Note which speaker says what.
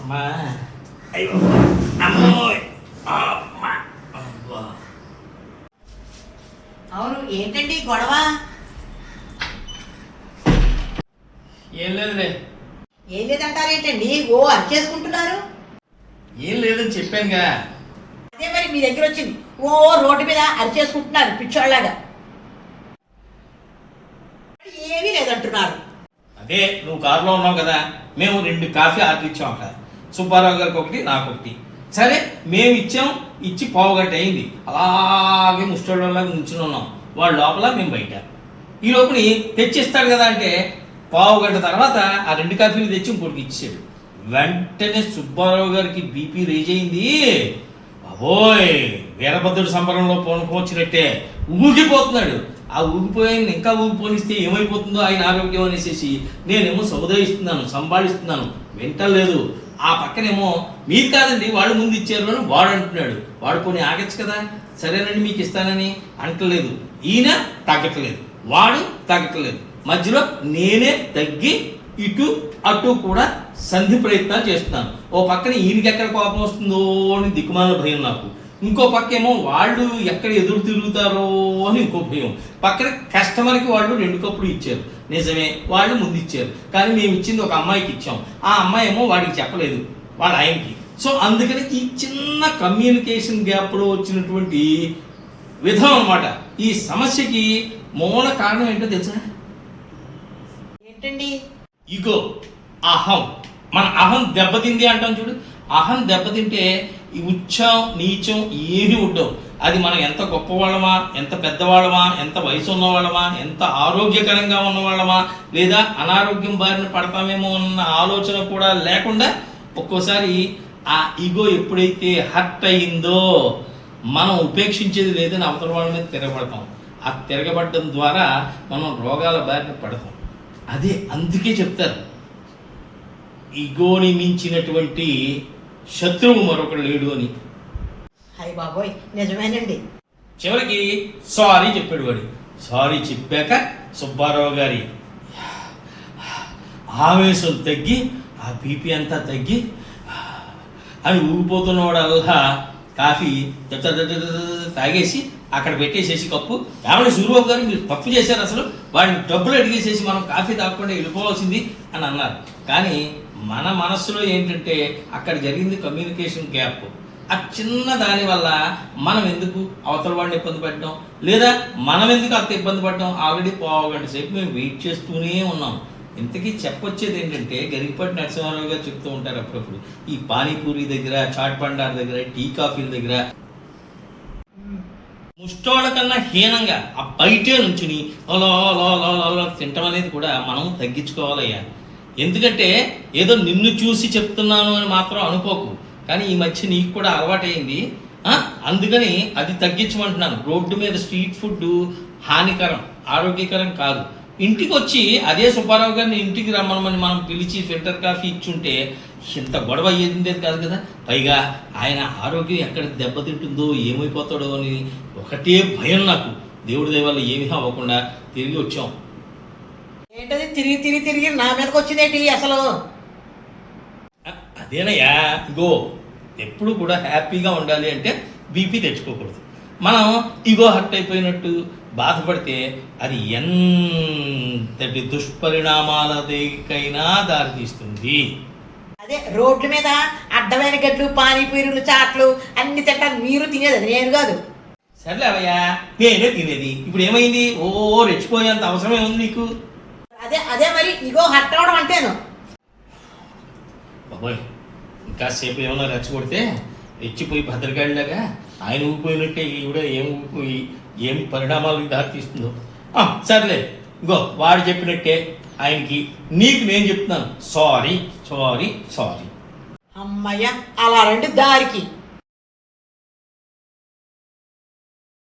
Speaker 1: అమ్మా అయ్యో అమ్మోయ్ అమ్మా అబ్బా.
Speaker 2: అవును ఏంటండి గొడవ?
Speaker 1: ఏం లేదులే.
Speaker 2: ఏం లేదంటారేంటండి? ఓ అరిచేసుకుంటున్నారు.
Speaker 1: ఏం లేదని చెప్పానుగా.
Speaker 2: అదే మరి మీ దగ్గర వచ్చింది. ఓ రోడ్డు మీద అరిచేసుకుంటున్నారు పిచ్చోళ్ళగా. ఏమీ లేదంటున్నారు.
Speaker 1: అదే నువ్వు కారులో ఉన్నావు కదా, మేము 2 కాఫీ ఆర్డర్ ఇచ్చాం అక్కడ. సుబ్బారావు గారికి ఒకటి, నాకు ఒకటి. సరే మేము ఇచ్చాం, ఇచ్చి పావుగంట అయింది. అలాగే ముష్టోళ్ళలాగా నుంచుని ఉన్నాం. వాడు లోపల, మేము బయట. ఈ లోపుని తెచ్చిస్తాడు కదా అంటే పావుగంట తర్వాత ఆ 2 కాఫీలు తెచ్చి ఇంకోటికి ఇచ్చాడు. వెంటనే సుబ్బారావు గారికి బీపీ రేజ్ అయింది. అబోయ్, వీరభద్రుడు సంబరంలో పోనుకోవచ్చినట్టే ఊగిపోతున్నాడు. ఆ ఊగిపోయాన్ని ఇంకా ఊగిపోనిస్తే ఏమైపోతుందో ఆయన ఆరోగ్యం అనేసి నేనేమో సముదాయిస్తున్నాను, సంభాళిస్తున్నాను, వింటలేదు. ఆ పక్కనేమో మీరు కాదండి వాళ్ళు ముందు ఇచ్చారు అని వాడు అంటున్నాడు. వాడు పోనీ ఆగచ్చు కదా, సరేనండి మీకు ఇస్తానని అంటలేదు. ఈయన తగ్గట్లేదు, వాడు తగ్గట్లేదు. మధ్యలో నేనే తగ్గి ఇటు అటు కూడా సంధి ప్రయత్నాలు చేస్తున్నాను. ఓ పక్కన ఈయనకి ఎక్కడ కోపం వస్తుందో అని దిక్కుమాల భయం నాకు. ఇంకో పక్క ఏమో వాళ్ళు ఎక్కడ ఎదురు తిరుగుతారో అని ఇంకో భయం. పక్కన కస్టమర్కి వాళ్ళు 2 కప్పులు ఇచ్చారు, నిజమే వాళ్ళు ముందు ఇచ్చారు. కానీ మేము ఇచ్చింది ఒక అమ్మాయికి ఇచ్చాం. ఆ అమ్మాయి ఏమో వాడికి చెప్పలేదు, వాళ్ళ ఆయనకి. సో అందుకని ఈ చిన్న కమ్యూనికేషన్ గ్యాప్లో వచ్చినటువంటి విధం అన్నమాట ఈ సమస్యకి మూల కారణం ఏంటో తెలుసా?
Speaker 2: ఏంటండి?
Speaker 1: ఇగో, అహం. మన అహం దెబ్బతింది అంటాం చూడు. అహం దెబ్బతింటే ఈ ఉచ్చం నీచం ఏమీ ఉండవు. అది మనం ఎంత గొప్పవాళ్ళమా, ఎంత పెద్దవాళ్ళమా, ఎంత వయసు ఉన్నవాళ్ళమా, ఎంత ఆరోగ్యకరంగా ఉన్నవాళ్ళమా, లేదా అనారోగ్యం బారిన పడతామేమో అన్న ఆలోచన కూడా లేకుండా ఒక్కోసారి ఆ ఈగో ఎప్పుడైతే హర్ట్ అయిందో మనం ఉపేక్షించేది లేదని అవతల వాళ్ళ మీద తిరగబడతాం. ఆ తిరగబడడం ద్వారా మనం రోగాల బారిన పడతాం. అదే అందుకే చెప్తారు, ఈగోని మించినటువంటి శత్రువు మరొకడు లేడు అని.
Speaker 2: అయ్య బాబోయ్, నిజమేనండి.
Speaker 1: చివరికి సారీ చెప్పాడు వాడు. సారీ చెప్పాక సుబ్బారావు గారి ఆవేశం తగ్గి, ఆ బీపీ అంతా తగ్గి అని ఊగిపోతున్నవాడల్లా కాఫీ తాగేసి అక్కడ పెట్టేసేసి కప్పు, ఏమన్నా సూర్యబాబు గారు మీరు తప్పు చేశారు, అసలు వాడిని డబ్బులు అడిగేసేసి మనం కాఫీ తాగకుండా వెళ్ళిపోవాల్సింది అని అన్నారు. కానీ మన మనస్సులో ఏంటంటే అక్కడ జరిగింది కమ్యూనికేషన్ గ్యాప్. ఆ చిన్న దాని వల్ల మనం ఎందుకు అవతల వాడిని ఇబ్బంది పెట్టడం, లేదా మనం ఎందుకు అంత ఇబ్బంది పడడం? ఆల్రెడీ పావుగంట సేపు మేము వెయిట్ చేస్తూనే ఉన్నాం. ఇంతకీ చెప్పొచ్చేది ఏంటంటే, గరికపాటి నరసింహారావు గారు చెప్తూ ఉంటారు అప్పుడప్పుడు, ఈ పానీపూరి దగ్గర, చాట్ బండార్ దగ్గర, టీ కాఫీల దగ్గర ముష్టోళ్ళ కన్నా హీనంగా ఆ బయటే నుంచుని అలా తింటం అనేది కూడా మనం తగ్గించుకోవాలయ్యా. ఎందుకంటే ఏదో నిన్ను చూసి చెప్తున్నాను అని మాత్రం అనుకోకు, కానీ ఈ మధ్య నీకు కూడా అలవాటైంది. అందుకని అది తగ్గించమంటున్నాను. రోడ్డు మీద స్ట్రీట్ ఫుడ్ హానికరం, ఆరోగ్యకరం కాదు. ఇంటికి వచ్చి అదే సుబ్బారావు గారిని ఇంటికి రమ్మని మనం పిలిచి ఫిల్టర్ కాఫీ ఇచ్చుంటే ఇంత గొడవ అయ్యేది కాదు కదా. పైగా ఆయన ఆరోగ్యం ఎక్కడ దెబ్బతింటుందో, ఏమైపోతాడో అని ఒకటే భయం నాకు. దేవుడి దయ వల్ల ఏమీ అవ్వకుండా తిరిగి వచ్చాం.
Speaker 2: ఏంటది తిరిగి నా మీదకి వచ్చిందేంటి అసలు?
Speaker 1: అదేనయ్యా, ఇగో ఎప్పుడు కూడా హ్యాపీగా ఉండాలి అంటే బీపీ తెచ్చుకోకూడదు. మనం ఇగో హర్ట్ అయిపోయినట్టు బాధపడితే అది ఎంతటి దుష్పరిణామాలకైనా దారితీస్తుంది.
Speaker 2: అదే రోడ్ల మీద అడ్డమైన గడ్లు, పానీపూరీలు, చాట్లు అన్ని తింటారు. మీరు తినేది, నేను కాదు.
Speaker 1: సర్లే అవయ్యా, నేనే తినేది. ఇప్పుడు ఏమైంది? ఓ రెచ్చిపోయేంత అవసరమే ఉంది నీకు.
Speaker 2: అదే మరి ఇగో హర్ట్ అవడం అంటేను.
Speaker 1: బాబోయ్, ఇంకా సేపు ఏమన్నా రెచ్చగొడితే రెచ్చిపోయి భద్రకాడిలాగా ఆయన ఊగిపోయినట్టే ఈవిడ ఊగిపోయి ఏం పరిణామాలకు దారితీస్తుందో. సర్లే, ఇంకో వాడు చెప్పినట్టే ఆయనకి నీకు నేను చెప్తున్నాను, సారీ సారీ సారీ.
Speaker 2: అమ్మయ్య, అలా రండి దారికి.